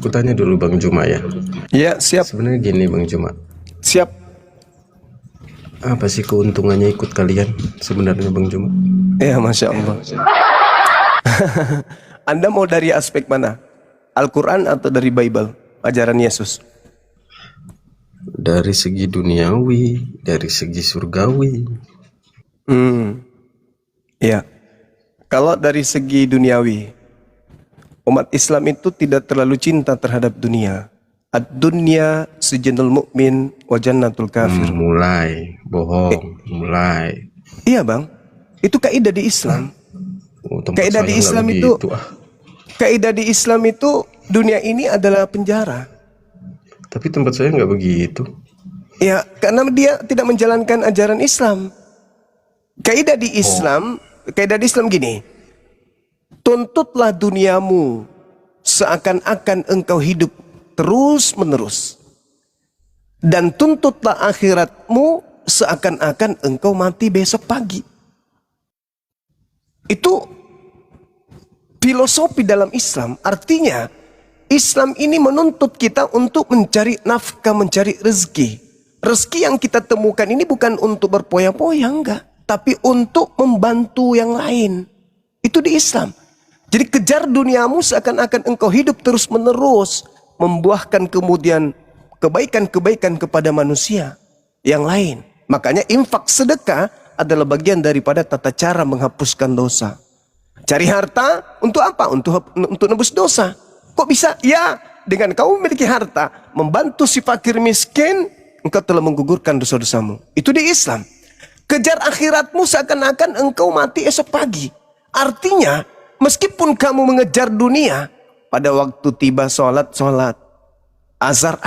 Aku tanya dulu Bang Juma ya. Ya, siap. Sebenarnya gini Bang Juma. Siap. Apa sih keuntungannya ikut kalian sebenarnya Bang Juma? Ya, Masya Allah. Anda mau dari aspek mana? Al-Quran atau dari Bible? Ajaran Yesus? Dari segi duniawi, dari segi surgawi. Ya. Kalau dari segi duniawi, umat Islam itu tidak terlalu cinta terhadap dunia. Ad-dunya sijnul mu'min wa jannatul kafir. Mulai bohong, mulai. Iya bang, itu kaidah di Islam. Kaidah di Islam itu, kaidah di Islam itu dunia ini adalah penjara. Tapi tempat saya nggak begitu. Ya, karena dia tidak menjalankan ajaran Islam. Kaidah di Islam, kaidah di Islam gini. Tuntutlah duniamu seakan-akan engkau hidup terus menerus. Dan tuntutlah akhiratmu seakan-akan engkau mati besok pagi. Itu filosofi dalam Islam. Artinya Islam ini menuntut kita untuk mencari nafkah, mencari rezeki. Rezeki yang kita temukan ini bukan untuk berpoya-poya, enggak. Tapi untuk membantu yang lain. Itu di Islam. Jadi kejar duniamu seakan-akan engkau hidup terus menerus. Membuahkan kemudian kebaikan-kebaikan kepada manusia yang lain. Makanya infak sedekah adalah bagian daripada tata cara menghapuskan dosa. Cari harta untuk apa? Untuk nebus dosa. Kok bisa? Ya, dengan kau memiliki harta, membantu si fakir miskin, engkau telah menggugurkan dosa-dosamu. Itu di Islam. Kejar akhiratmu seakan-akan engkau mati esok pagi. Artinya, meskipun kamu mengejar dunia, pada waktu tiba sholat, azar,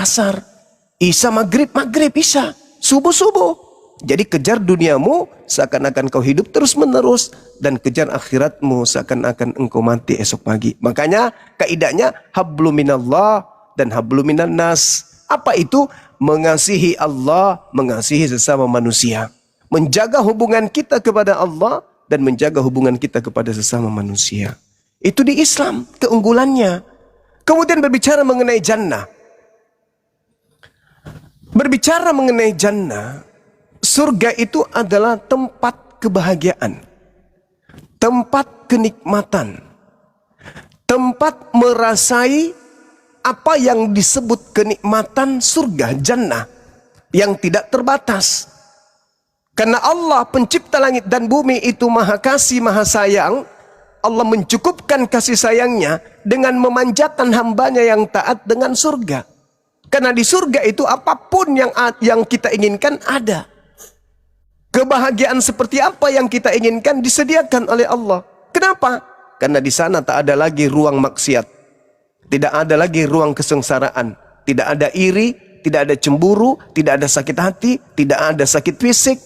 isya maghrib, isya, subuh. Jadi kejar duniamu seakan-akan kau hidup terus menerus. Dan kejar akhiratmu seakan-akan engkau mati esok pagi. Makanya kaidahnya hablu minallah dan hablu minan nas. Apa itu? Mengasihi Allah, mengasihi sesama manusia. Menjaga hubungan kita kepada Allah dan menjaga hubungan kita kepada sesama manusia. Itu di Islam keunggulannya. Kemudian berbicara mengenai jannah. Berbicara mengenai jannah, surga itu adalah tempat kebahagiaan. Tempat kenikmatan. Tempat merasai apa yang disebut kenikmatan surga, jannah. Yang tidak terbatas. Karena Allah pencipta langit dan bumi itu maha kasih, maha sayang. Allah mencukupkan kasih sayangnya dengan memanjakan hambanya yang taat dengan surga. Karena di surga itu apapun yang kita inginkan ada. Kebahagiaan seperti apa yang kita inginkan disediakan oleh Allah. Kenapa? Karena di sana tak ada lagi ruang maksiat. Tidak ada lagi ruang kesengsaraan. Tidak ada iri, tidak ada cemburu, tidak ada sakit hati, tidak ada sakit fisik,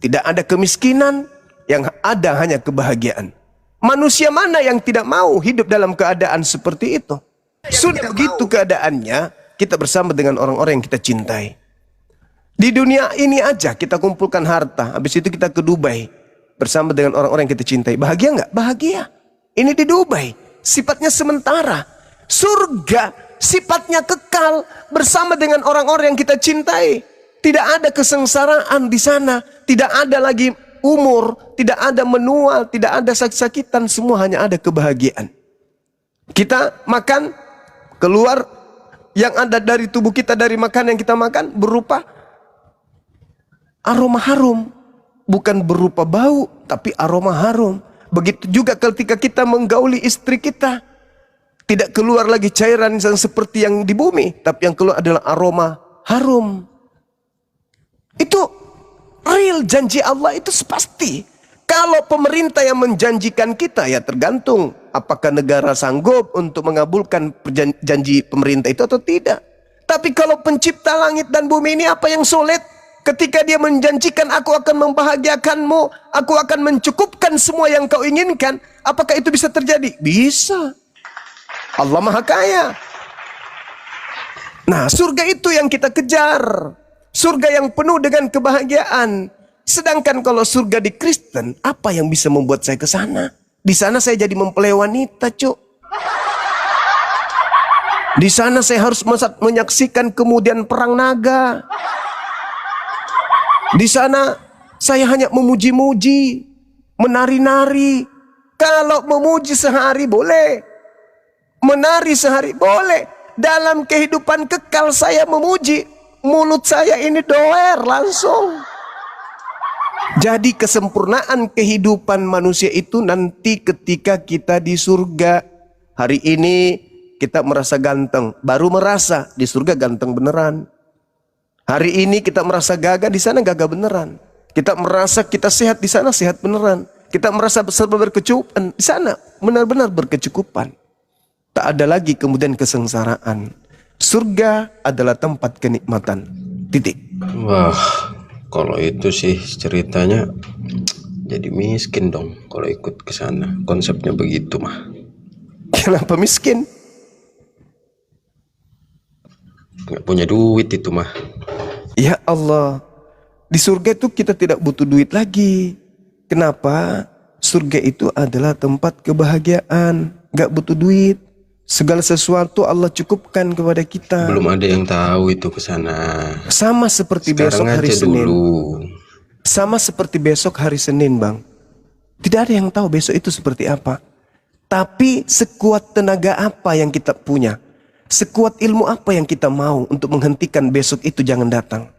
tidak ada kemiskinan. Yang ada hanya kebahagiaan. Manusia mana yang tidak mau hidup dalam keadaan seperti itu? Sudah begitu keadaannya, kita bersama dengan orang-orang yang kita cintai. Di dunia ini aja kita kumpulkan harta. Habis itu kita ke Dubai. Bersama dengan orang-orang yang kita cintai. Bahagia nggak? Bahagia. Ini di Dubai. Sifatnya sementara. Surga sifatnya kekal. Bersama dengan orang-orang yang kita cintai. Tidak ada kesengsaraan di sana. Tidak ada lagi umur. Tidak ada menua. Tidak ada sakit-sakitan. Semua hanya ada kebahagiaan. Kita makan. Keluar yang ada dari tubuh kita dari makanan yang kita makan berupa aroma harum, bukan berupa bau, tapi aroma harum. Begitu juga ketika kita menggauli istri kita, tidak keluar lagi cairan yang seperti yang di bumi, tapi yang keluar adalah aroma harum. Itu real janji Allah, itu pasti. Kalau pemerintah yang menjanjikan kita, ya tergantung apakah negara sanggup untuk mengabulkan janji pemerintah itu atau tidak. Tapi kalau pencipta langit dan bumi ini apa yang sulit? Ketika dia menjanjikan aku akan membahagiakanmu, aku akan mencukupkan semua yang kau inginkan, apakah itu bisa terjadi? Bisa. Allah Maha Kaya. Nah, surga itu yang kita kejar. Surga yang penuh dengan kebahagiaan. Sedangkan kalau surga di Kristen, apa yang bisa membuat saya ke sana? Di sana saya jadi mempelai wanita, cuk. Di sana saya harus menyaksikan kemudian perang naga. Di sana saya hanya memuji-muji, menari-nari. Kalau memuji sehari boleh, menari sehari boleh. Dalam kehidupan kekal saya memuji, mulut saya ini doer langsung. Jadi kesempurnaan kehidupan manusia itu nanti ketika kita di surga. Hari ini kita merasa ganteng, baru merasa di surga ganteng beneran. Hari ini kita merasa gagah, di sana gagah beneran. Kita merasa kita sehat, di sana sehat beneran. Kita merasa serba berkecukupan, di sana benar-benar berkecukupan. Tak ada lagi kemudian kesengsaraan. Surga adalah tempat kenikmatan. Titik. Wah, kalau itu sih ceritanya jadi miskin dong kalau ikut ke sana. Konsepnya begitu mah. Kenapa miskin? Nggak punya duit itu mah. Ya Allah, di surga itu kita tidak butuh duit lagi. Kenapa? Surga itu adalah tempat kebahagiaan, nggak butuh duit. Segala sesuatu Allah cukupkan kepada kita. Belum ada yang tahu itu ke sana. Sama seperti Sekarang besok hari aja Senin. dulu. Sama seperti besok hari Senin, Bang. Tidak ada yang tahu besok itu seperti apa. Tapi sekuat tenaga apa yang kita punya, sekuat ilmu apa yang kita mau untuk menghentikan besok itu jangan datang.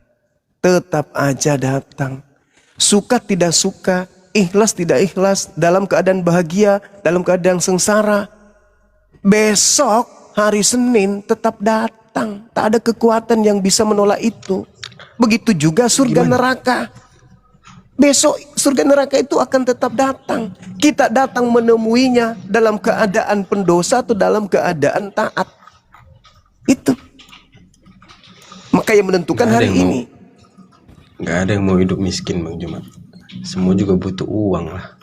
Tetap aja datang. Suka tidak suka, ikhlas tidak ikhlas, dalam keadaan bahagia, dalam keadaan sengsara. Besok hari Senin tetap datang. Tak ada kekuatan yang bisa menolak itu. Begitu juga surga neraka. Besok surga neraka itu akan tetap datang. Kita datang menemuinya dalam keadaan pendosa atau dalam keadaan taat. Itu. Maka yang menentukan hari ini. Gak ada yang mau hidup miskin, Bang Jumat. Semua juga butuh uang lah.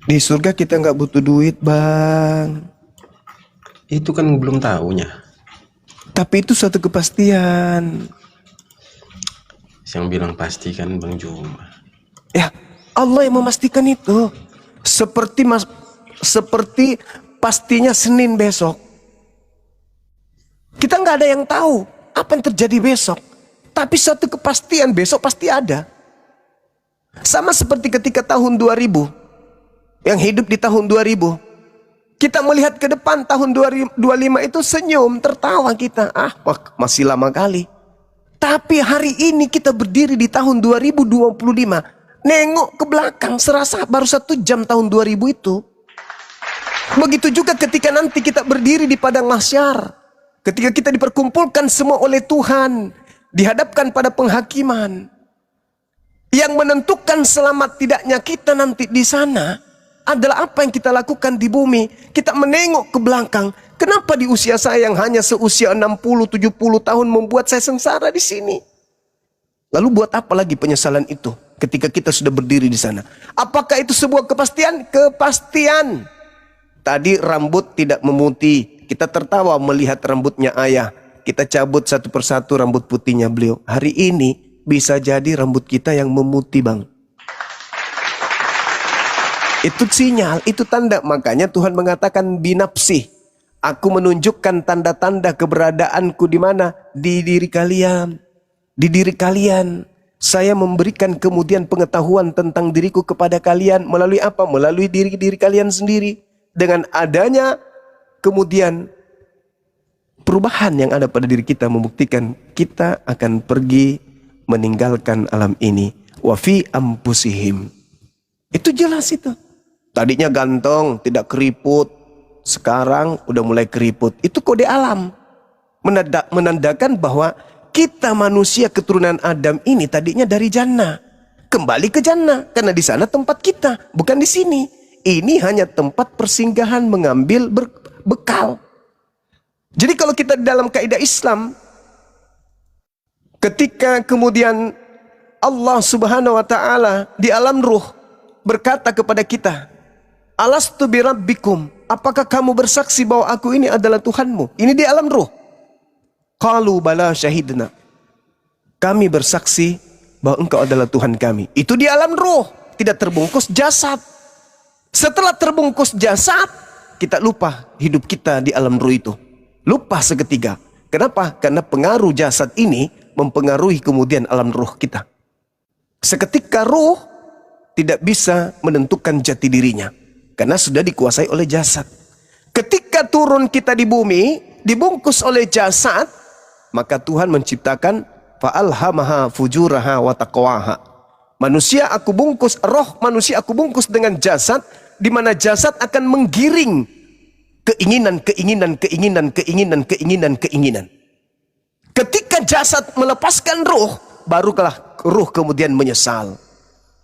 Di surga kita nggak butuh duit, Bang. Itu kan belum tahunya. Tapi itu suatu kepastian. Yang bilang pasti kan Bang Jumat. Ya, Allah yang memastikan itu. Seperti pastinya Senin besok. Kita nggak ada yang tahu apa yang terjadi besok. Tapi suatu kepastian besok pasti ada. Sama seperti ketika tahun 2000. Yang hidup di tahun 2000. Kita melihat ke depan tahun 2025 itu senyum, tertawa kita. Masih lama kali. Tapi hari ini kita berdiri di tahun 2025. Nengok ke belakang serasa baru 1 jam tahun 2000 itu. Begitu juga ketika nanti kita berdiri di padang mahsyar. Ketika kita diperkumpulkan semua oleh Tuhan. Dihadapkan pada penghakiman. Yang menentukan selamat tidaknya kita nanti di sana adalah apa yang kita lakukan di bumi. Kita menengok ke belakang. Kenapa di usia saya yang hanya seusia 60-70 tahun membuat saya sengsara di sini? Lalu buat apa lagi penyesalan itu ketika kita sudah berdiri di sana? Apakah itu sebuah kepastian? Kepastian. Tadi rambut tidak memutih. Kita tertawa melihat rambutnya ayah. Kita cabut satu persatu rambut putihnya beliau. Hari ini bisa jadi rambut kita yang memutih, Bang. Itu sinyal, itu tanda. Makanya Tuhan mengatakan binapsih. Aku menunjukkan tanda-tanda keberadaanku di mana? Di diri kalian. Di diri kalian. Saya memberikan kemudian pengetahuan tentang diriku kepada kalian. Melalui apa? Melalui diri kalian sendiri. Dengan adanya kemudian perubahan yang ada pada diri kita membuktikan kita akan pergi meninggalkan alam ini. Wa fi ampusihim. Itu jelas itu. Tadinya ganteng, tidak keriput. Sekarang udah mulai keriput. Itu kode alam. Menandakan bahwa kita manusia keturunan Adam ini tadinya dari jannah. Kembali ke jannah. Karena di sana tempat kita. Bukan di sini. Ini hanya tempat persinggahan mengambil bekal. Jadi kalau kita dalam kaidah Islam. Ketika kemudian Allah subhanahu wa ta'ala di alam ruh berkata kepada kita. Alastu birabbikum. Apakah kamu bersaksi bahwa aku ini adalah Tuhanmu? Ini di alam ruh. Qalu bala syahidna. Kami bersaksi bahwa engkau adalah Tuhan kami. Itu di alam ruh. Tidak terbungkus jasad. Setelah terbungkus jasad, kita lupa hidup kita di alam ruh itu. Lupa seketika. Kenapa? Karena pengaruh jasad ini mempengaruhi kemudian alam ruh kita. Seketika ruh tidak bisa menentukan jati dirinya, karena sudah dikuasai oleh jasad. Ketika turun kita di bumi, dibungkus oleh jasad, maka Tuhan menciptakan fa'alhamaha fujuraha wa taqwaha. Manusia aku bungkus, roh manusia aku bungkus dengan jasad, di mana jasad akan menggiring keinginan. Ketika jasad melepaskan ruh, barulah ruh kemudian menyesal.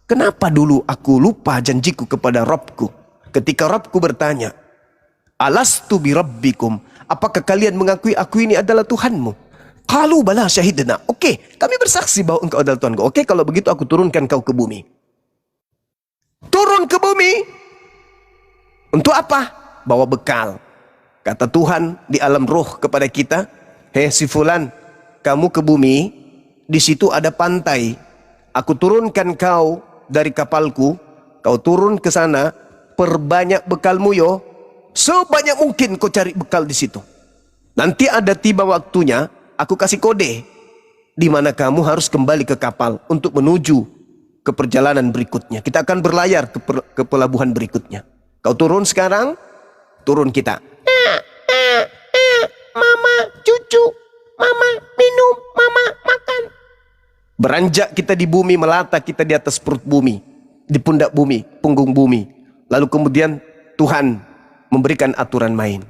Kenapa dulu aku lupa janjiku kepada Rabbku? Ketika Rabbku bertanya, alastu bi rabbikum, apakah kalian mengakui aku ini adalah Tuhanmu? Qalu bala syahidna. Oke, kami bersaksi bahwa engkau adalah Tuhanku. Oke, kalau begitu aku turunkan kau ke bumi. Turun ke bumi. Untuk apa? Bawa bekal. Kata Tuhan di alam roh kepada kita, hei si fulan, kamu ke bumi, di situ ada pantai. Aku turunkan kau dari kapalku, kau turun ke sana, perbanyak bekalmu yo. Sebanyak mungkin kau cari bekal di situ. Nanti ada tiba waktunya, aku kasih kode di mana kamu harus kembali ke kapal untuk menuju ke perjalanan berikutnya. Kita akan berlayar ke pelabuhan berikutnya. Kau turun sekarang, turun kita. Mama cucu, mama minum, mama makan. Beranjak kita di bumi, melata kita di atas perut bumi, di pundak bumi, punggung bumi. Lalu kemudian Tuhan memberikan aturan main.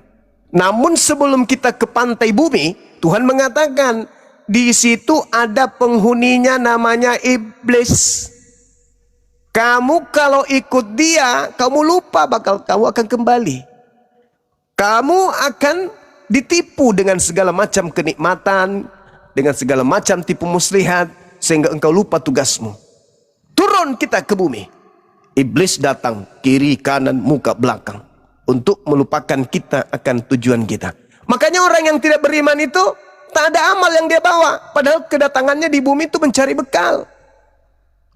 Namun sebelum kita ke pantai bumi, Tuhan mengatakan di situ ada penghuninya namanya iblis. Kamu kalau ikut dia, kamu lupa kamu akan kembali. Kamu akan ditipu dengan segala macam kenikmatan, dengan segala macam tipu muslihat, sehingga engkau lupa tugasmu. Turun kita ke bumi. Iblis datang kiri, kanan, muka, belakang untuk melupakan kita akan tujuan kita. Makanya orang yang tidak beriman itu tak ada amal yang dia bawa, padahal kedatangannya di bumi itu mencari bekal.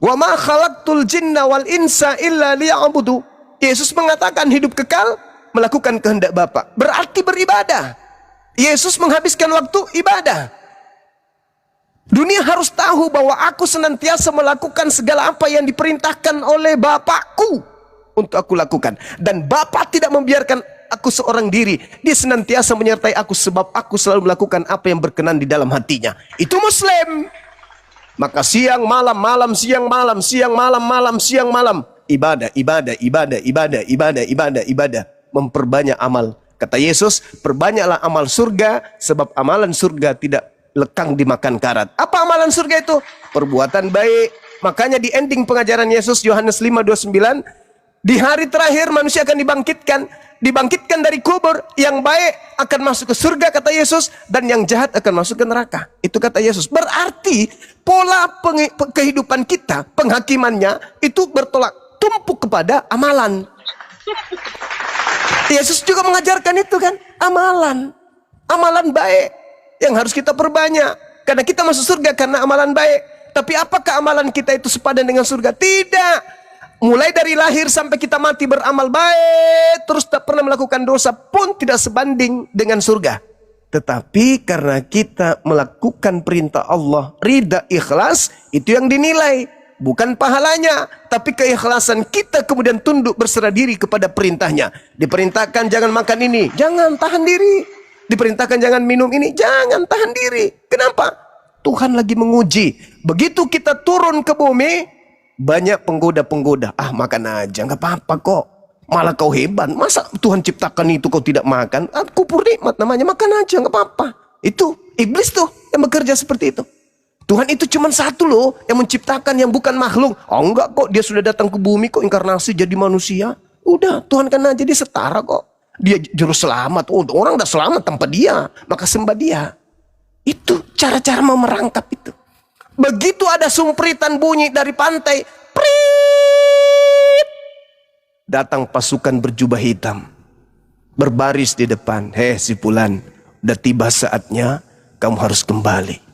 Wa ma khalaqtul jinna wal insa illa liya'budu. Yesus mengatakan hidup kekal melakukan kehendak Bapa, berarti beribadah. Yesus menghabiskan waktu ibadah. Dunia harus tahu bahwa aku senantiasa melakukan segala apa yang diperintahkan oleh Bapakku untuk aku lakukan. Dan Bapa tidak membiarkan aku seorang diri. Dia senantiasa menyertai aku sebab aku selalu melakukan apa yang berkenan di dalam hatinya. Itu Muslim. Maka siang malam, malam siang malam, siang malam, malam siang malam, ibadah, ibadah, ibadah, ibadah, ibadah, ibadah, ibadah, memperbanyak amal. Kata Yesus, perbanyaklah amal surga sebab amalan surga tidak lekang dimakan karat. Apa amalan surga itu? Perbuatan baik. Makanya di ending pengajaran Yesus Yohanes 5:29, di hari terakhir manusia akan dibangkitkan dari kubur. Yang baik akan masuk ke surga kata Yesus, dan yang jahat akan masuk ke neraka. Itu kata Yesus. Berarti pola kehidupan kita, penghakimannya itu bertolak tumpuk kepada amalan. Yesus juga mengajarkan itu kan, amalan baik yang harus kita perbanyak, karena kita masuk surga karena amalan baik. Tapi apakah amalan kita itu sepadan dengan surga? Tidak. Mulai dari lahir sampai kita mati beramal baik, terus tak pernah melakukan dosa pun tidak sebanding dengan surga. Tetapi karena kita melakukan perintah Allah, ridha, ikhlas, itu yang dinilai. Bukan pahalanya, tapi keikhlasan kita kemudian tunduk berserah diri kepada perintahnya. Diperintahkan jangan makan ini, jangan, tahan diri. Diperintahkan jangan minum ini, jangan, tahan diri. Kenapa? Tuhan lagi menguji. Begitu kita turun ke bumi, banyak penggoda-penggoda. Ah, makan aja, nggak apa-apa kok. Malah kau hebat. Masa Tuhan ciptakan itu kau tidak makan? Ah, kupur nikmat namanya, makan aja, nggak apa-apa. Itu iblis tuh yang bekerja seperti itu. Tuhan itu cuma satu loh yang menciptakan, yang bukan makhluk. Oh enggak kok, dia sudah datang ke bumi kok, inkarnasi jadi manusia. Udah, Tuhan kan aja, dia setara kok. Dia juru selamat. Oh, orang udah selamat tanpa dia, maka sembah dia. Itu cara-cara mau merangkap itu. Begitu ada sumpritan bunyi dari pantai, prit, datang pasukan berjubah hitam, berbaris di depan. Hei si Fulan, udah tiba saatnya kamu harus kembali.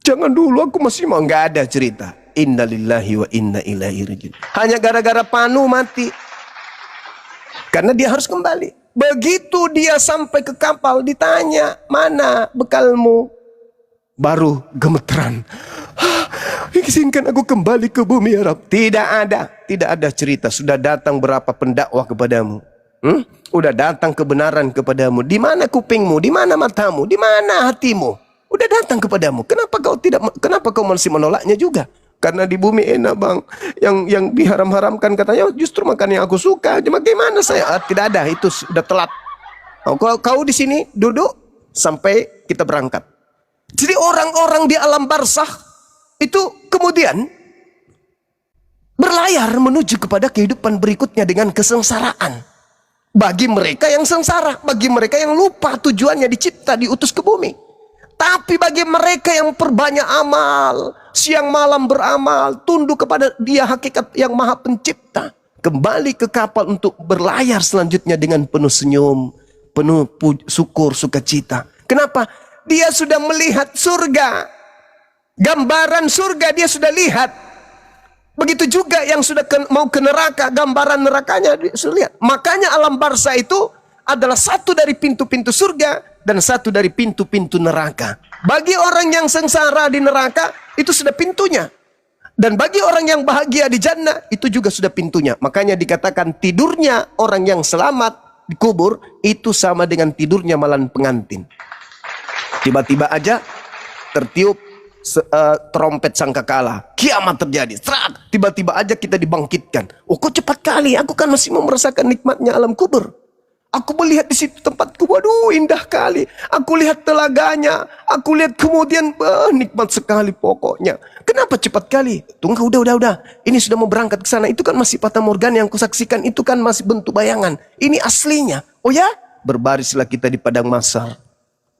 Jangan dulu, aku masih mau. Nggak ada cerita. Innalillahi wa inna ilaihi raji'un. Hanya gara-gara Panu mati, karena dia harus kembali. Begitu dia sampai ke kapal, ditanya, mana bekalmu? Baru gemeteran. Izinkan aku kembali ke bumi ya Rabb. Tidak ada cerita. Sudah datang berapa pendakwah kepadamu? Udah datang kebenaran kepadamu. Di mana kupingmu? Di mana matamu? Di mana hatimu? Udah datang kepadamu. Kenapa kau masih menolaknya juga? Karena di bumi enak bang. Yang diharam-haramkan katanya justru makan yang aku suka. Bagaimana saya? Tidak ada. Itu sudah telat. Kau di sini duduk sampai kita berangkat. Jadi orang-orang di alam barzakh itu kemudian berlayar menuju kepada kehidupan berikutnya dengan kesengsaraan. Bagi mereka yang sengsara, bagi mereka yang lupa tujuannya dicipta, diutus ke bumi. Tapi bagi mereka yang perbanyak amal, siang malam beramal, tunduk kepada Dia hakikat yang Maha Pencipta, kembali ke kapal untuk berlayar selanjutnya dengan penuh senyum, penuh syukur, sukacita. Kenapa? Dia sudah melihat surga. Gambaran surga dia sudah lihat. Begitu juga yang sudah mau ke neraka, gambaran nerakanya dia sudah lihat. Makanya alam barzakh itu adalah satu dari pintu-pintu surga dan satu dari pintu-pintu neraka. Bagi orang yang sengsara di neraka, itu sudah pintunya. Dan bagi orang yang bahagia di jannah, itu juga sudah pintunya. Makanya dikatakan tidurnya orang yang selamat di kubur, itu sama dengan tidurnya malam pengantin. Tiba-tiba aja tertiup trompet sangkakala, kiamat terjadi. Tiba-tiba aja kita dibangkitkan. Oh kok cepat kali, aku kan masih mau merasakan nikmatnya alam kubur. Aku melihat di situ tempatku, waduh indah kali. Aku lihat telaganya, aku lihat kemudian nikmat sekali pokoknya. Kenapa cepat kali? Tunggu, udah. Ini sudah mau berangkat ke sana. Itu kan masih fata morgana yang kusaksikan, itu kan masih bentuk bayangan. Ini aslinya. Oh ya? Berbarislah kita di padang mahsyar.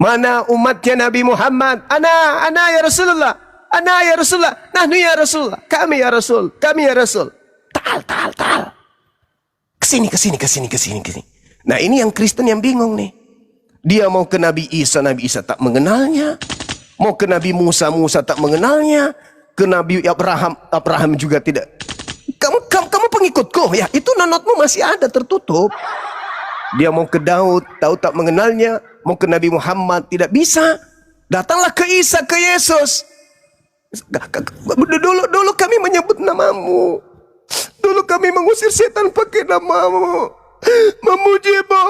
Mana umatnya Nabi Muhammad? Ana ya Rasulullah. Ana ya Rasulullah. Nahnu ya Rasulullah. Kami ya Rasul. Kami ya Rasul. Tal. Kesini. Nah ini yang Kristen yang bingung nih. Dia mau ke Nabi Isa tak mengenalnya. Mau ke Nabi Musa tak mengenalnya. Ke Nabi Abraham juga tidak. Kamu pengikutku ya. Itu nonotmu masih ada tertutup. Dia mau ke Daud tak mengenalnya. Mau ke Nabi Muhammad tidak bisa. Datanglah ke Isa, ke Yesus. Dulu kami menyebut namamu. Dulu kami mengusir setan pakai namamu. Memujimu,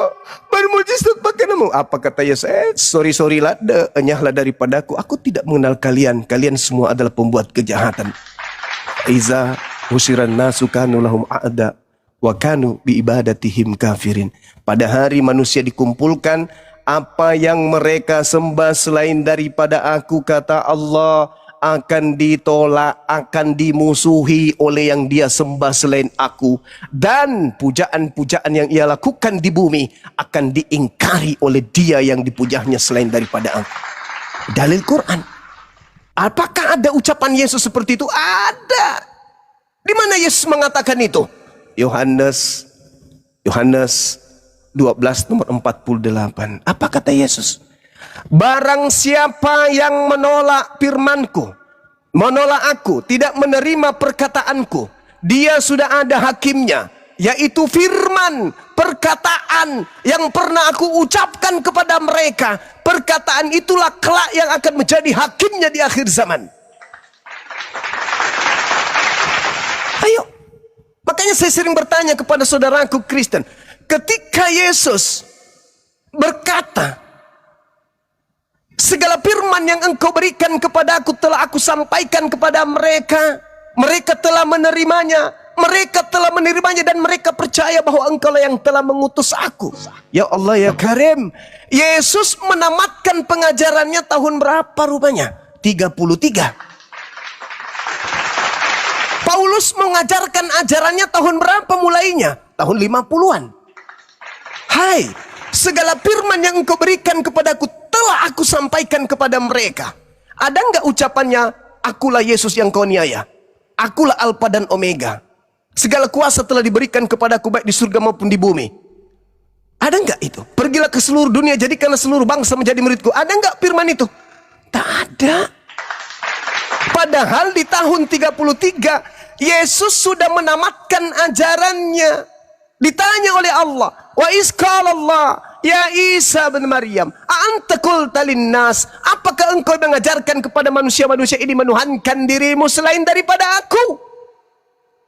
bermujizat pakai namamu. Apa kata Yesus? Sorry lah, enyahlah daripadaku. Aku tidak mengenal kalian. Kalian semua adalah pembuat kejahatan. Iza husiran nasu kanu lahum a'da wa kanu bi ibadatihim kafirin. Pada hari manusia dikumpulkan, apa yang mereka sembah selain daripada aku, kata Allah, akan ditolak, akan dimusuhi oleh yang dia sembah selain aku. Dan pujaan-pujaan yang ia lakukan di bumi akan diingkari oleh dia yang dipujanya selain daripada aku. Dalil Quran. Apakah ada ucapan Yesus seperti itu? Ada. Di mana Yesus mengatakan itu? Yohanes 12 nomor 48. Apa kata Yesus? Barang siapa yang menolak firmanku, menolak aku, tidak menerima perkataanku, dia sudah ada hakimnya, yaitu firman, perkataan yang pernah aku ucapkan kepada mereka. Perkataan itulah kelak yang akan menjadi hakimnya di akhir zaman. Ayo. Makanya saya sering bertanya kepada saudaraku Kristen, ketika Yesus berkata, segala firman yang engkau berikan kepada aku telah aku sampaikan kepada mereka. Mereka telah menerimanya. Dan mereka percaya bahwa engkau lah yang telah mengutus aku. Ya Allah ya Karim. Yesus menamatkan pengajarannya tahun berapa rupanya? 33. Paulus mengajarkan ajarannya tahun berapa mulainya? Tahun 50-an. Hai, segala firman yang engkau berikan kepadaku telah aku sampaikan kepada mereka. Ada enggak ucapannya, akulah Yesus yang kau niaya, akulah Alfa dan Omega, segala kuasa telah diberikan kepadaku baik di surga maupun di bumi? Ada enggak itu? Pergilah ke seluruh dunia, jadikanlah seluruh bangsa menjadi muridku. Ada enggak firman itu? Tak ada. Padahal di tahun 33 Yesus sudah menamatkan ajarannya. Ditanya oleh Allah, Wa isqalallah ya Isa bin Maryam, anta qulta linnas, apakah engkau mengajarkan kepada manusia-manusia ini menuhankan dirimu selain daripada aku?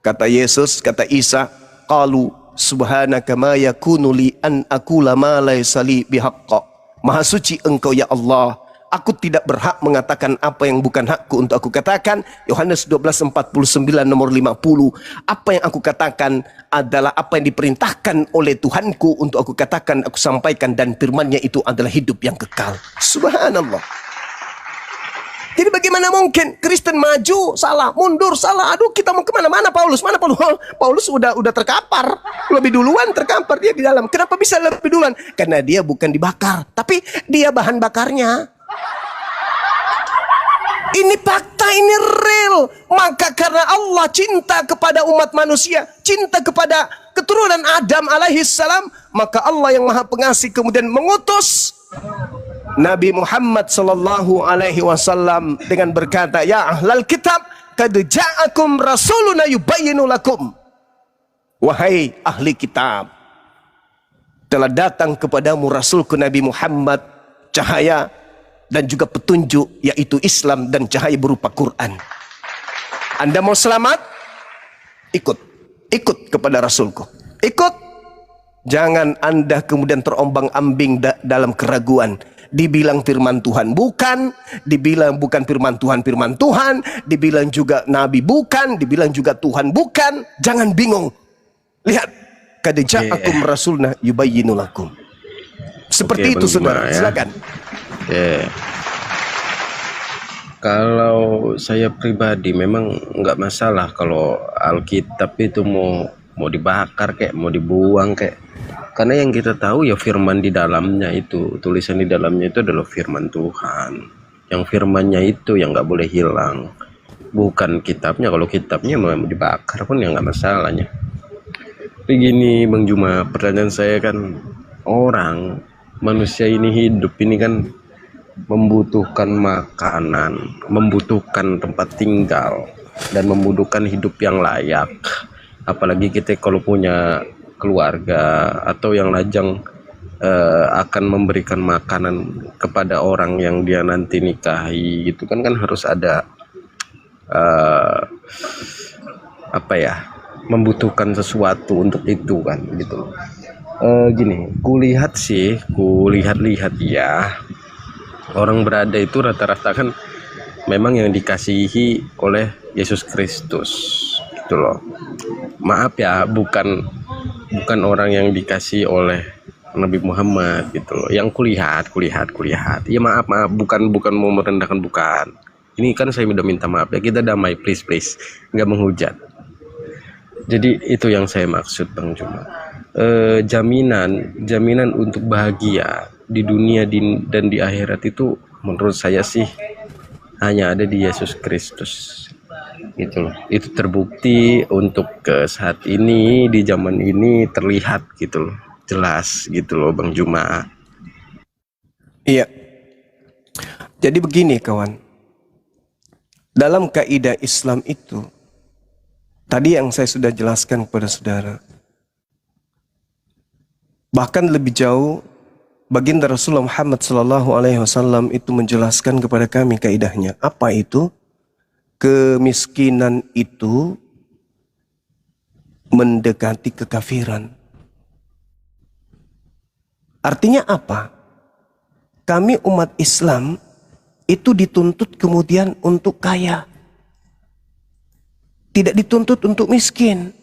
Kata Yesus, kata Isa, qalu subhanaka ma yakunu li an aqula ma laysa li bihaqqa. Maha suci engkau ya Allah, aku tidak berhak mengatakan apa yang bukan hakku untuk aku katakan. Yohanes 12:49 nomor 50. Apa yang aku katakan adalah apa yang diperintahkan oleh Tuhanku untuk aku katakan, aku sampaikan, dan firman-Nya itu adalah hidup yang kekal. Subhanallah. Jadi bagaimana mungkin Kristen maju salah, mundur salah. Aduh, kita mau kemana? Mana Paulus? Mana Paulus? Paulus udah terkapar. Lebih duluan terkapar dia di dalam. Kenapa bisa lebih duluan? Karena dia bukan dibakar, tapi dia bahan bakarnya. Ini fakta, ini real. Maka karena Allah cinta kepada umat manusia, cinta kepada keturunan Adam alaihissalam, maka Allah yang Maha Pengasih kemudian mengutus Nabi Muhammad sallallahu alaihi wasallam dengan berkata, ya ahlal kitab, qad ja'akum rasuluna yubayyinu lakum. Wahai ahli kitab, telah datang kepadamu rasulku Nabi Muhammad, cahaya dan juga petunjuk, yaitu Islam dan cahaya berupa Quran. Anda mau selamat? Ikut kepada rasulku. Ikut. Jangan Anda kemudian terombang-ambing dalam keraguan. Dibilang firman Tuhan bukan, dibilang bukan firman Tuhan, dibilang juga Nabi bukan, dibilang juga Tuhan bukan. Jangan bingung. Lihat, qad ja'akum rasulna yubayyinu lakum. Seperti itu saudara, silakan. Kalau saya pribadi memang nggak masalah kalau Alkitab itu mau dibakar kayak mau dibuang kayak, karena yang kita tahu ya firman di dalamnya itu, tulisan di dalamnya itu adalah firman Tuhan. Yang firmannya itu yang nggak boleh hilang, bukan kitabnya. Kalau kitabnya mau dibakar pun ya nggak masalahnya. Begini Bang Juma, pertanyaan saya kan, orang manusia ini hidup ini kan membutuhkan makanan, membutuhkan tempat tinggal, dan membutuhkan hidup yang layak. Apalagi kita kalau punya keluarga atau yang lajang akan memberikan makanan kepada orang yang dia nanti nikahi gitu kan harus ada membutuhkan sesuatu untuk itu kan gitu. Gini, kulihat-lihat ya, orang berada itu rata-rata kan memang yang dikasihi oleh Yesus Kristus gitu loh. Maaf ya, bukan orang yang dikasih oleh Nabi Muhammad gitu loh. Yang kulihat. Ya maaf, bukan mau merendahkan, bukan. Ini kan saya udah minta maaf ya, kita damai please, nggak menghujat. Jadi itu yang saya maksud Bang Juma. Jaminan untuk bahagia di dunia dan di akhirat itu menurut saya sih hanya ada di Yesus Kristus gitu loh. Itu terbukti untuk saat ini, di zaman ini terlihat gitu loh, jelas gitu loh Bang Juma. Iya. Jadi begini kawan, dalam kaidah Islam itu tadi yang saya sudah jelaskan kepada saudara, bahkan lebih jauh baginda Rasulullah Muhammad SAW itu menjelaskan kepada kami kaidahnya. Apa itu? Kemiskinan itu mendekati kekafiran. Artinya apa? Kami umat Islam itu dituntut kemudian untuk kaya, tidak dituntut untuk miskin.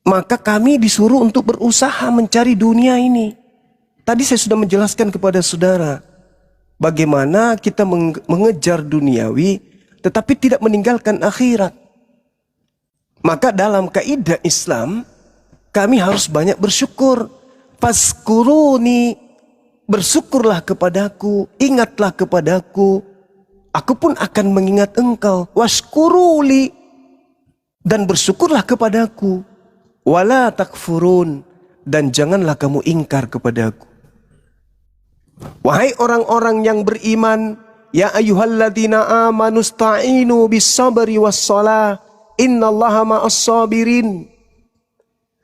Maka kami disuruh untuk berusaha mencari dunia ini. Tadi saya sudah menjelaskan kepada saudara bagaimana kita mengejar duniawi tetapi tidak meninggalkan akhirat. Maka dalam kaidah Islam kami harus banyak bersyukur. Fazkuruni, bersyukurlah kepadaku, ingatlah kepadaku, aku pun akan mengingat engkau. Washkuruli, dan bersyukurlah kepadaku. Wala takfurun, dan janganlah kamu ingkar kepadaku. Wahai orang-orang yang beriman, ya ayyuhalladzina amanu sta'inu bis-sabri was-shalah, innallaha ma'as sabirin.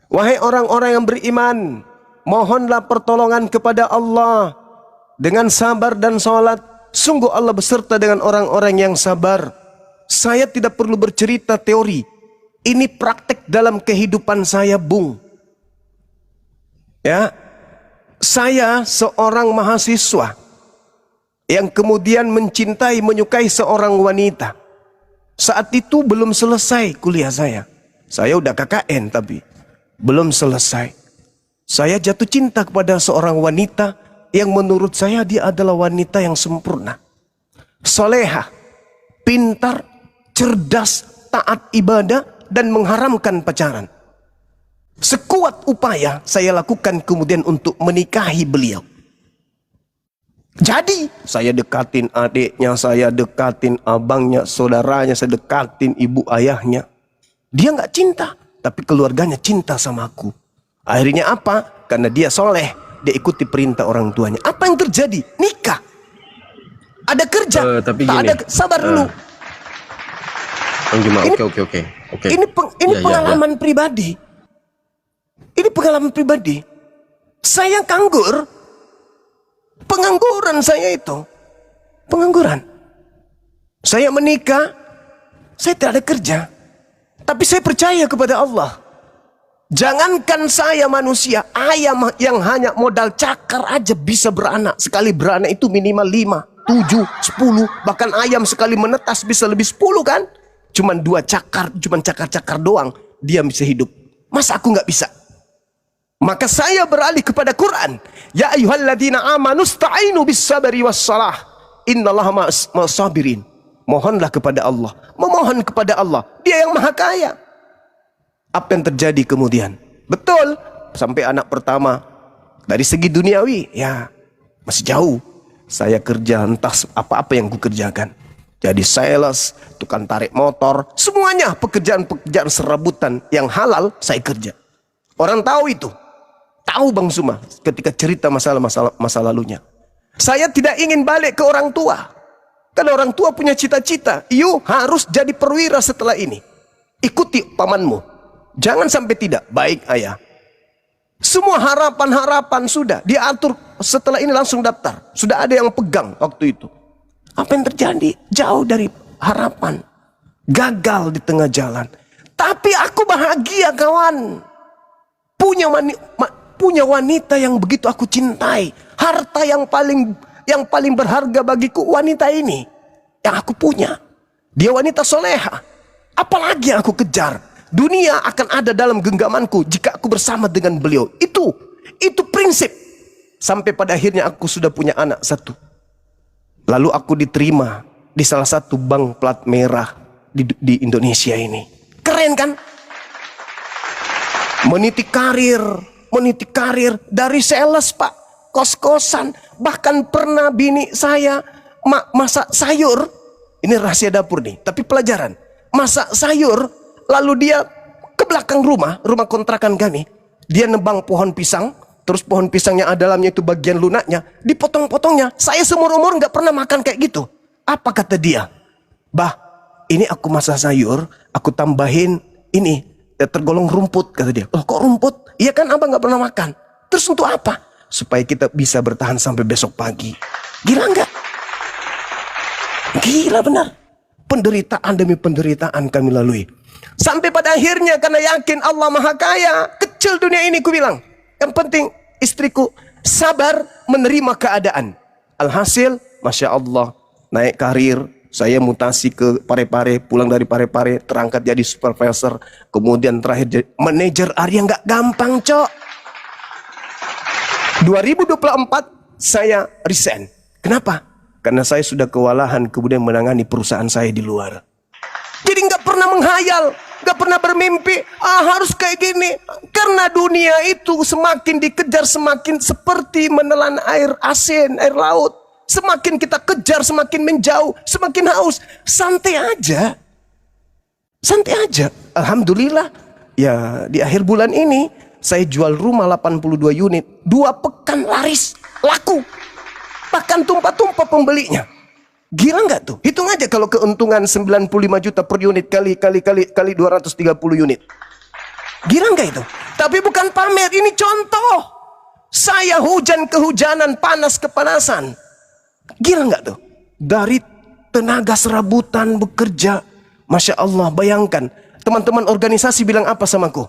Wahai orang-orang yang beriman, mohonlah pertolongan kepada Allah dengan sabar dan sholat. Sungguh Allah beserta dengan orang-orang yang sabar. Saya tidak perlu bercerita teori. Ini praktek dalam kehidupan saya, Bung. Ya, saya seorang mahasiswa yang kemudian mencintai, menyukai seorang wanita. Saat itu belum selesai kuliah saya. Saya udah KKN tapi belum selesai. Saya jatuh cinta kepada seorang wanita yang menurut saya dia adalah wanita yang sempurna. Soleha, pintar, cerdas, taat ibadah, dan mengharamkan pacaran. Sekuat upaya saya lakukan kemudian untuk menikahi beliau. Jadi saya dekatin adiknya, saya dekatin abangnya, saudaranya, saya dekatin ibu ayahnya. Dia nggak cinta, tapi keluarganya cinta sama aku. Akhirnya apa? Karena dia soleh, dia ikuti perintah orang tuanya. Apa yang terjadi? Nikah. Ada kerja, tapi tak gini, ada, sabar dulu. Oke. Ini pengalaman pribadi. Ini pengalaman pribadi. Saya nganggur. Pengangguran saya itu. Pengangguran. Saya menikah. Saya tidak ada kerja. Tapi saya percaya kepada Allah. Jangankan saya manusia. Ayam yang hanya modal cakar aja bisa beranak. Sekali beranak itu minimal 5, 7, 10. Bahkan ayam sekali menetas bisa lebih 10 kan. Cuman 2 cakar. Cuman cakar-cakar doang. Dia bisa hidup. Masa aku nggak bisa? Maka saya beralih kepada Quran. Ya ayyuhalladzina amanu sta'inu bis sabri was salah. Innallaha ma'as sabirin. Mohonlah kepada Allah. Memohon kepada Allah. Dia yang maha kaya. Apa yang terjadi kemudian? Betul. Sampai anak pertama. Dari segi duniawi. Ya masih jauh. Saya kerja entah apa-apa yang kukerjakan. Jadi sales, tukang tarik motor. Semuanya pekerjaan-pekerjaan serabutan yang halal saya kerja. Orang tahu itu. Tahu Bang Suma ketika cerita masa lalunya. Saya tidak ingin balik ke orang tua. Karena orang tua punya cita-cita. You harus jadi perwira setelah ini. Ikuti pamanmu. Jangan sampai tidak. Baik ayah. Semua harapan-harapan sudah diatur. Setelah ini langsung daftar. Sudah ada yang pegang waktu itu. Apa yang terjadi? Jauh dari harapan. Gagal di tengah jalan. Tapi aku bahagia kawan. Punya wanita yang begitu aku cintai. Harta yang paling berharga bagiku wanita ini. Yang aku punya. Dia wanita soleha. Apalagi yang aku kejar. Dunia akan ada dalam genggamanku jika aku bersama dengan beliau. Itu prinsip. Sampai pada akhirnya aku sudah punya anak 1. Lalu aku diterima di salah satu bank plat merah di Indonesia ini. Keren kan? Meniti karir dari sales pak, kos-kosan, bahkan pernah bini saya masak sayur, ini rahasia dapur nih, tapi pelajaran, masak sayur, lalu dia ke belakang rumah kontrakan kami, dia nebang pohon pisang, terus pohon pisangnya ada dalamnya itu bagian lunaknya, dipotong-potongnya, saya seumur umur nggak pernah makan kayak gitu. Apa kata dia? Bah, ini aku masak sayur, aku tambahin ini, tergolong rumput, kata dia. Oh kok rumput? Iya kan abang gak pernah makan. Terus untuk apa? Supaya kita bisa bertahan sampai besok pagi. Gila nggak? Gila benar. Penderitaan demi penderitaan kami lalui. Sampai pada akhirnya karena yakin Allah maha kaya. Kecil dunia ini ku bilang. Yang penting istriku sabar menerima keadaan. Alhasil Masya Allah naik karir. Saya mutasi ke Parepare, pulang dari Parepare, terangkat jadi supervisor, kemudian terakhir jadi manajer area. Nggak gampang, cok. 2024 saya resign. Kenapa? Karena saya sudah kewalahan kemudian menangani perusahaan saya di luar. Jadi nggak pernah menghayal, nggak pernah bermimpi, harus kayak gini. Karena dunia itu semakin dikejar, semakin seperti menelan air asin, air laut. Semakin kita kejar, semakin menjauh, semakin haus. Santai aja. Santai aja. Alhamdulillah. Ya di akhir bulan ini saya jual rumah 82 unit. 2 pekan laris. Laku. Bahkan tumpah-tumpah pembelinya. Gila nggak tuh? Hitung aja kalau keuntungan 95 juta per unit kali 230 unit. Gila nggak itu? Tapi bukan pamer, ini contoh. Saya hujan kehujanan, panas kepanasan. Gila nggak tuh? Dari tenaga serabutan bekerja. Masya Allah, bayangkan. Teman-teman organisasi bilang apa samaku?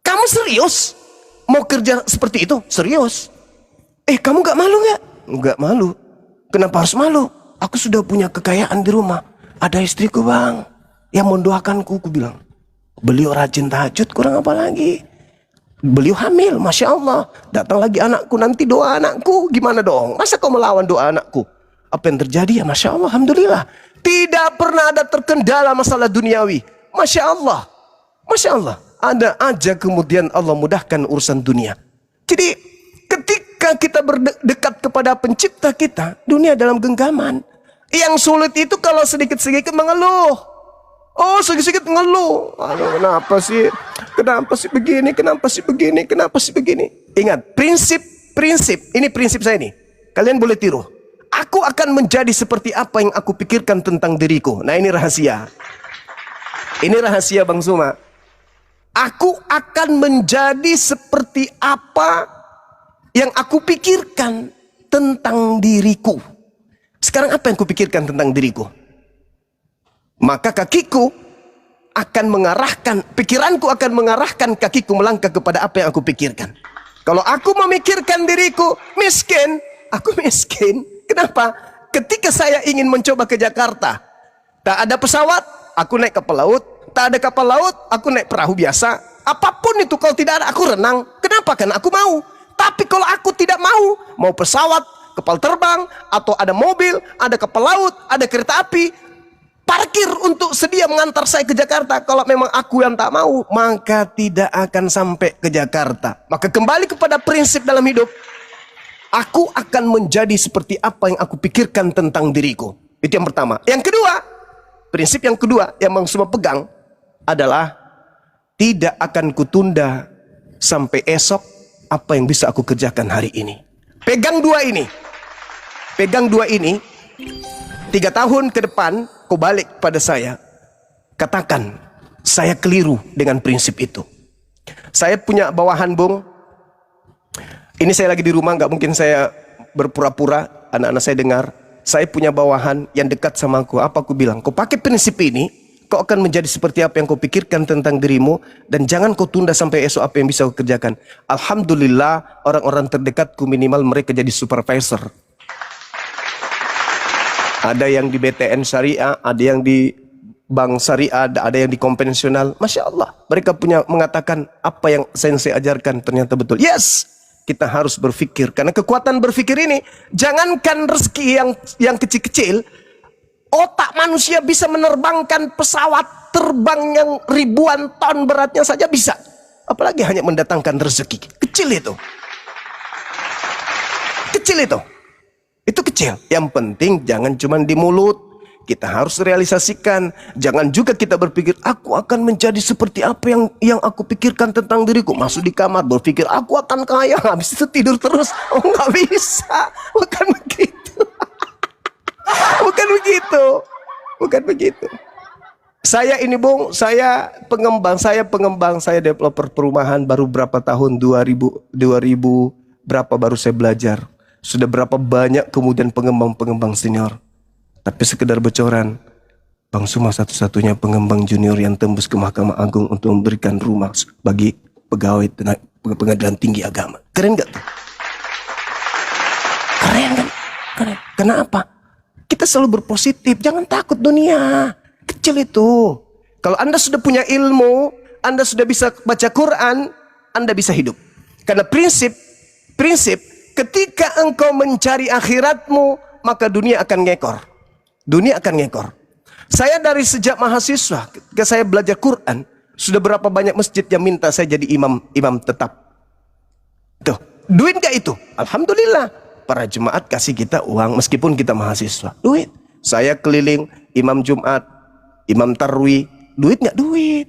Kamu serius? Mau kerja seperti itu? Serius? Kamu gak malu gak? Gak malu. Kenapa harus malu? Aku sudah punya kekayaan di rumah. Ada istriku bang, yang mendoakanku. Aku bilang, beliau rajin tahajud, kurang apa lagi? Beliau hamil, Masya Allah. Datang lagi anakku, nanti doa anakku. Gimana dong? Masa kau melawan doa anakku? Apa yang terjadi ya Masya Allah, Alhamdulillah. Tidak pernah ada terkendala masalah duniawi. Masya Allah. Masya Allah. Ada aja kemudian Allah mudahkan urusan dunia. Jadi ketika kita berdekat kepada pencipta kita, dunia dalam genggaman. Yang sulit itu kalau sedikit-sedikit mengeluh. Oh, sedikit-sedikit mengeluh. Aduh, kenapa sih? Kenapa sih begini? Kenapa sih begini? Kenapa sih begini? Ingat, prinsip. Ini prinsip saya nih. Kalian boleh tiru. Aku akan menjadi seperti apa yang aku pikirkan tentang diriku. Nah, ini rahasia. Ini rahasia Bang Suma. Aku akan menjadi seperti apa yang aku pikirkan tentang diriku. Sekarang apa yang aku pikirkan tentang diriku? Maka kakiku akan mengarahkan, pikiranku akan mengarahkan kakiku melangkah kepada apa yang aku pikirkan. Kalau aku memikirkan diriku miskin, aku miskin. Kenapa? Ketika saya ingin mencoba ke Jakarta, tak ada pesawat, aku naik kapal laut. Tak ada kapal laut, aku naik perahu biasa. Apapun itu, kalau tidak ada, aku renang. Kenapa? Karena aku mau. Tapi kalau aku tidak mau pesawat, kapal terbang, atau ada mobil, ada kapal laut, ada kereta api, parkir untuk sedia mengantar saya ke Jakarta. Kalau memang aku yang tak mau, maka tidak akan sampai ke Jakarta. Maka kembali kepada prinsip dalam hidup. Aku akan menjadi seperti apa yang aku pikirkan tentang diriku. Itu yang pertama. Yang kedua, prinsip yang kedua yang Bang Suma pegang adalah tidak akan kutunda sampai esok apa yang bisa aku kerjakan hari ini. Pegang dua ini. Pegang dua ini. 3 tahun ke depan kau balik pada saya. Katakan, saya keliru dengan prinsip itu. Saya punya bawahan Bung. Ini saya lagi di rumah, nggak mungkin saya berpura-pura. Anak-anak saya dengar. Saya punya bawahan yang dekat sama aku. Apa aku bilang? Kau pakai prinsip ini, kau akan menjadi seperti apa yang kau pikirkan tentang dirimu. Dan jangan kau tunda sampai esok apa yang bisa kau kerjakan. Alhamdulillah, orang-orang terdekatku minimal mereka jadi supervisor. Ada yang di BTN Syariah, ada yang di Bank Syariah, ada yang di konvensional. Masya Allah, mereka punya mengatakan apa yang saya ajarkan ternyata betul. Yes, kita harus berpikir. Karena kekuatan berpikir ini, jangankan rezeki yang kecil-kecil, otak manusia bisa menerbangkan pesawat terbang yang ribuan ton beratnya saja bisa. Apalagi hanya mendatangkan rezeki. Kecil itu. Kecil itu. Itu kecil. Yang penting jangan cuma di mulut. Kita harus realisasikan. Jangan juga kita berpikir, aku akan menjadi seperti apa yang aku pikirkan tentang diriku. Masuk di kamar berpikir, aku akan kaya. Habis itu tidur terus. Oh, nggak bisa. Bukan begitu. Bukan begitu. Bukan begitu. Saya ini Bung, saya pengembang, saya developer perumahan baru berapa tahun, 2000 berapa baru saya belajar. Sudah berapa banyak kemudian pengembang-pengembang senior. Tapi sekedar bocoran, Bang Suma satu-satunya pengembang junior yang tembus ke Mahkamah Agung untuk memberikan rumah bagi pegawai pengadilan tinggi agama. Keren gak tuh? Keren kan? Keren. Kenapa? Kita selalu berpositif, jangan takut dunia. Kecil itu. Kalau Anda sudah punya ilmu, Anda sudah bisa baca Quran, Anda bisa hidup. Karena prinsip ketika engkau mencari akhiratmu, maka dunia akan ngekor. Dunia akan ngekor. Saya dari sejak mahasiswa, ketika saya belajar Quran, sudah berapa banyak masjid yang minta saya jadi imam tetap. Tuh, duit gak itu? Alhamdulillah. Para jemaat kasih kita uang meskipun kita mahasiswa. Duit. Saya keliling imam Jumat, imam Tarwi. Duit gak? Duit.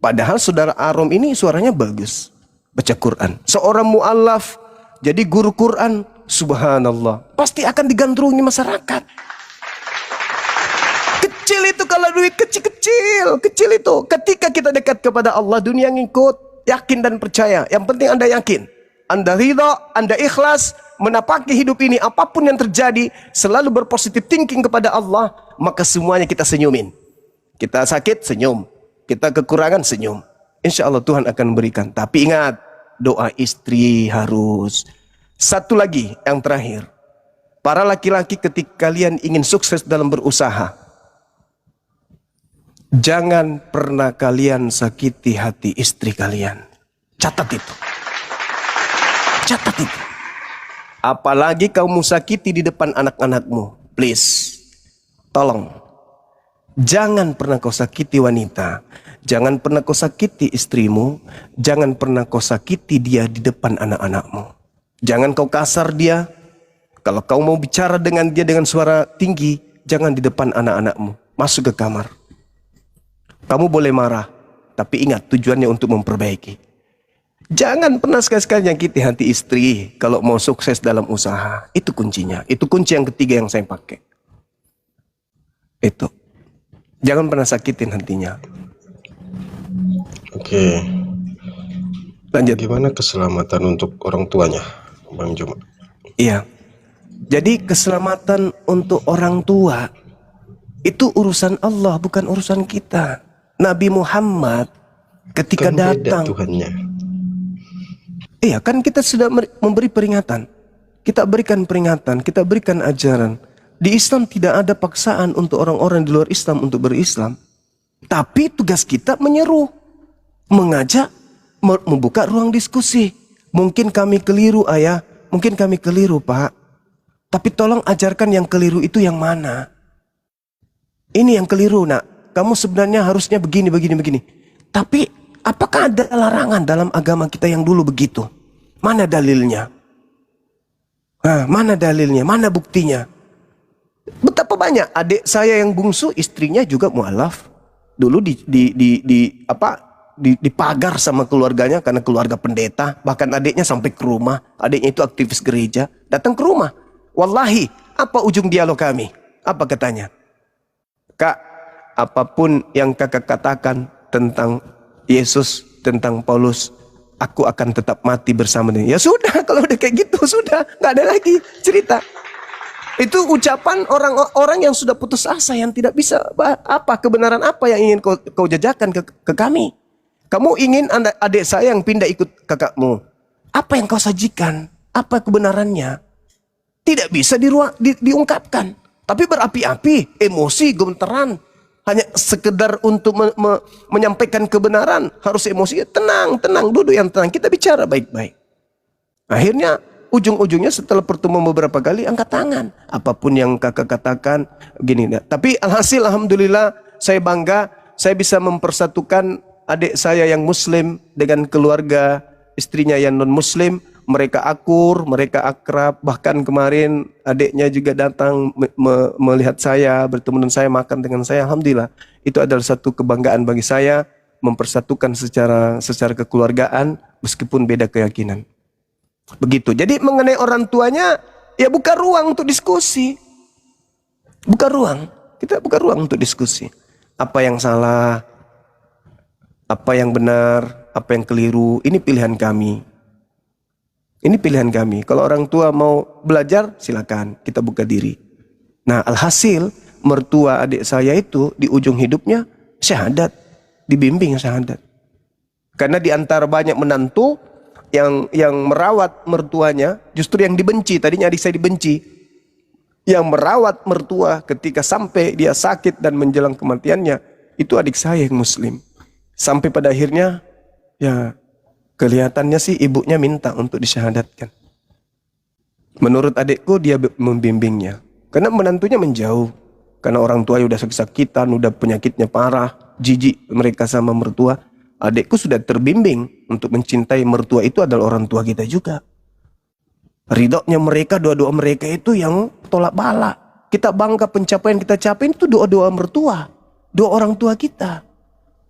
Padahal saudara Arom ini suaranya bagus. Baca Quran. Seorang mu'allaf jadi guru Quran, subhanallah, pasti akan digandrungi masyarakat. Kecil itu kalau duit, kecil itu. Ketika kita dekat kepada Allah, dunia ngikut, yakin dan percaya. Yang penting Anda yakin. Anda ridha, Anda ikhlas, menapaki hidup ini, apapun yang terjadi, selalu berpositif thinking kepada Allah, maka semuanya kita senyumin. Kita sakit, senyum. Kita kekurangan, senyum. Insya Allah Tuhan akan berikan. Tapi ingat, doa istri harus. Satu lagi, yang terakhir. Para laki-laki ketika kalian ingin sukses dalam berusaha, jangan pernah kalian sakiti hati istri kalian. Catat itu. Catat itu. Apalagi kamu sakiti di depan anak-anakmu. Please. Tolong. Jangan pernah kau sakiti wanita. Jangan pernah kau sakiti istrimu. Jangan pernah kau sakiti dia di depan anak-anakmu. Jangan kau kasar dia. Kalau kau mau bicara dengan dia dengan suara tinggi, jangan di depan anak-anakmu. Masuk ke kamar. Kamu boleh marah, tapi ingat tujuannya untuk memperbaiki. Jangan pernah sekali-sekali nyakiti hati istri kalau mau sukses dalam usaha. Itu kuncinya. Itu kunci yang ketiga yang saya pakai. Itu. Jangan pernah sakitin hatinya. Oke. Lanjut. Gimana keselamatan untuk orang tuanya, Bang Juma? Iya. Jadi keselamatan untuk orang tua itu urusan Allah, bukan urusan kita. Nabi Muhammad ketika Kan beda datang, Tuhannya. iya kan kita sudah memberi peringatan. Kita berikan peringatan, kita berikan ajaran. Di Islam tidak ada paksaan untuk orang-orang di luar Islam untuk berislam. Tapi tugas kita menyeru, mengajak, membuka ruang diskusi. Mungkin kami keliru ayah, mungkin kami keliru pak. Tapi tolong ajarkan yang keliru itu yang mana. Ini yang keliru nak. Kamu sebenarnya harusnya begini, begini, begini. Tapi apakah ada larangan dalam agama kita yang dulu begitu? Mana dalilnya? Mana dalilnya? Mana buktinya? Betapa banyak adik saya yang bungsu, istrinya juga mualaf. Dulu dipagar sama keluarganya karena keluarga pendeta. Bahkan adiknya sampai ke rumah. Adiknya itu aktivis gereja. Datang ke rumah. Wallahi, apa ujung dialog kami? Apa katanya? Kak, apapun yang kakak katakan tentang Yesus, tentang Paulus, aku akan tetap mati bersama dia. Ya sudah, kalau udah kayak gitu, sudah. Nggak ada lagi cerita. Itu ucapan orang-orang yang sudah putus asa, yang tidak bisa kebenaran apa yang ingin kau jajakan ke kami. Kamu ingin adik saya yang pindah ikut kakakmu. Apa yang kau sajikan? Apa kebenarannya? Tidak bisa diungkapkan. Tapi berapi-api, emosi, gemeteran. Hanya sekedar untuk menyampaikan kebenaran. Harus emosi. Tenang, duduk yang tenang. Kita bicara baik-baik. Akhirnya ujung-ujungnya setelah pertemuan beberapa kali angkat tangan. Apapun yang kakak katakan gini. Tapi alhasil alhamdulillah saya bangga. Saya bisa mempersatukan adik saya yang muslim dengan keluarga istrinya yang non-muslim. Mereka akur, mereka akrab. Bahkan kemarin adiknya juga datang melihat saya, bertemu dengan saya, makan dengan saya. Alhamdulillah, itu adalah satu kebanggaan bagi saya, mempersatukan secara kekeluargaan meskipun beda keyakinan. Begitu. Jadi mengenai orang tuanya, ya buka ruang untuk diskusi. Buka ruang. Kita buka ruang untuk diskusi. Apa yang salah, apa yang benar, apa yang keliru, ini pilihan kami. Ini pilihan kami. Kalau orang tua mau belajar, silakan. Kita buka diri. Nah, alhasil mertua adik saya itu di ujung hidupnya syahadat. Dibimbing syahadat. Karena di antara banyak menantu yang merawat mertuanya, justru yang dibenci. Tadinya adik saya dibenci. Yang merawat mertua ketika sampai dia sakit dan menjelang kematiannya, itu adik saya yang muslim. Sampai pada akhirnya, ya kelihatannya sih ibunya minta untuk disyahadatkan. Menurut adikku dia membimbingnya. Karena menantunya menjauh. Karena orang tua udah sakit-sakitan, udah penyakitnya parah, jijik mereka sama mertua. Adikku sudah terbimbing untuk mencintai mertua itu adalah orang tua kita juga. Ridhonya mereka, doa-doa mereka itu yang tolak bala. Kita bangga pencapaian kita capai itu doa-doa mertua. Doa orang tua kita.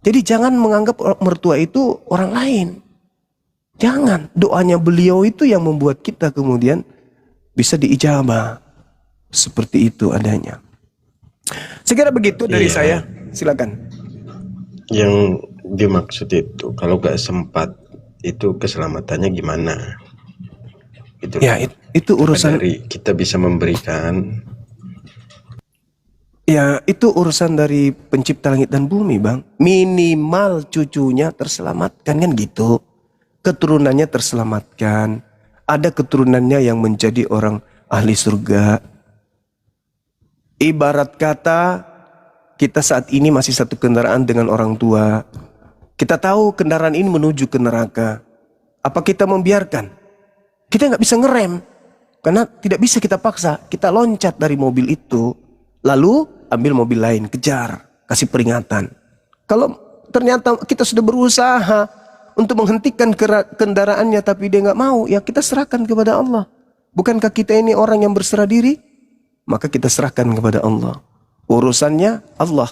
Jadi jangan menganggap mertua itu orang lain. Jangan, doanya beliau itu yang membuat kita kemudian bisa diijabah. Seperti itu adanya. Sekira begitu dari saya, silakan. Yang dimaksud itu, kalau gak sempat, itu keselamatannya gimana? Itu Ya, itu maka urusan. dari kita bisa memberikan. Ya, itu urusan dari pencipta langit dan bumi, Bang. Minimal cucunya terselamatkan, kan gitu. Keturunannya terselamatkan. Ada keturunannya yang menjadi orang ahli surga. Ibarat kata, kita saat ini masih satu kendaraan dengan orang tua. Kita tahu kendaraan ini menuju ke neraka. Apa kita membiarkan? Kita nggak bisa ngerem. Karena tidak bisa kita paksa. Kita loncat dari mobil itu. Lalu ambil mobil lain, kejar, kasih peringatan. Kalau ternyata kita sudah berusaha untuk menghentikan kendaraannya tapi dia nggak mau, ya kita serahkan kepada Allah. Bukankah kita ini orang yang berserah diri? Maka kita serahkan kepada Allah. Urusannya Allah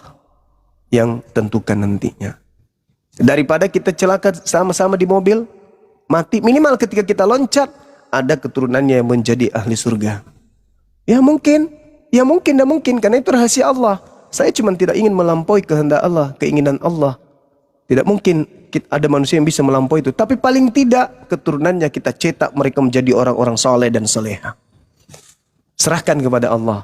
yang tentukan nantinya. Daripada kita celaka sama-sama di mobil, mati, minimal ketika kita loncat, ada keturunannya yang menjadi ahli surga. Ya mungkin dan mungkin, karena itu rahasia Allah. Saya cuma tidak ingin melampaui kehendak Allah, keinginan Allah. Tidak mungkin ada manusia yang bisa melampaui itu. Tapi paling tidak keturunannya kita cetak mereka menjadi orang-orang soleh dan soleha. Serahkan kepada Allah.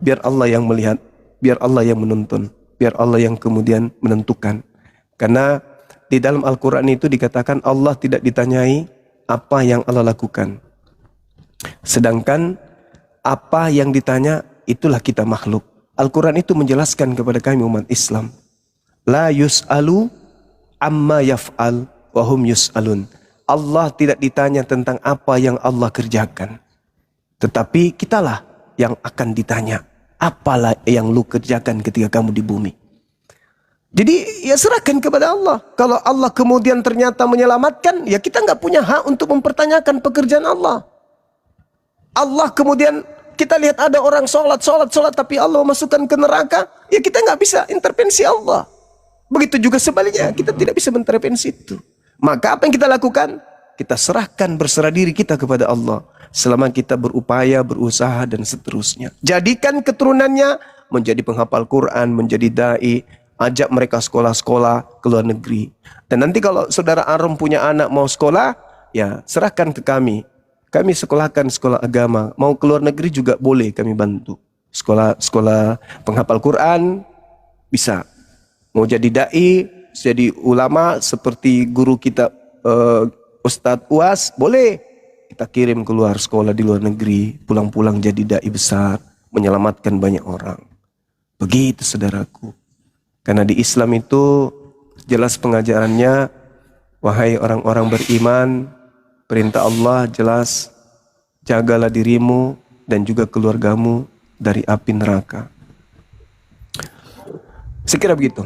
Biar Allah yang melihat, biar Allah yang menuntun, biar Allah yang kemudian menentukan. Karena di dalam Al-Quran itu dikatakan Allah tidak ditanyai apa yang Allah lakukan. Sedangkan apa yang ditanya itulah kita makhluk. Al-Quran itu menjelaskan kepada kami umat Islam. La yus'alu amma yaf'al wa hum yus'alun. Allah tidak ditanya tentang apa yang Allah kerjakan. Tetapi kitalah yang akan ditanya. Apalah yang lu kerjakan ketika kamu di bumi. Jadi ya serahkan kepada Allah. Kalau Allah kemudian ternyata menyelamatkan, ya kita nggak punya hak untuk mempertanyakan pekerjaan Allah. Allah kemudian kita lihat ada orang sholat, tapi Allah masukkan ke neraka, ya kita nggak bisa intervensi Allah. Begitu juga sebaliknya, kita tidak bisa mengintervensi itu. Maka apa yang kita lakukan? Kita serahkan, berserah diri kita kepada Allah. Selama kita berupaya, berusaha, dan seterusnya. Jadikan keturunannya menjadi penghafal Quran, menjadi da'i. Ajak mereka sekolah-sekolah ke luar negeri. Dan nanti kalau saudara Arum punya anak mau sekolah, ya serahkan ke kami. Kami sekolahkan sekolah agama. Mau ke luar negeri juga boleh kami bantu. Sekolah penghafal Quran bisa. Mau jadi da'i, jadi ulama seperti guru kita Ustadz Uas, boleh. Kita kirim keluar sekolah di luar negeri. Pulang-pulang jadi da'i besar. Menyelamatkan banyak orang. Begitu saudaraku. Karena di Islam itu jelas pengajarannya. Wahai orang-orang beriman, perintah Allah jelas, jagalah dirimu dan juga keluargamu dari api neraka. Sekira begitu.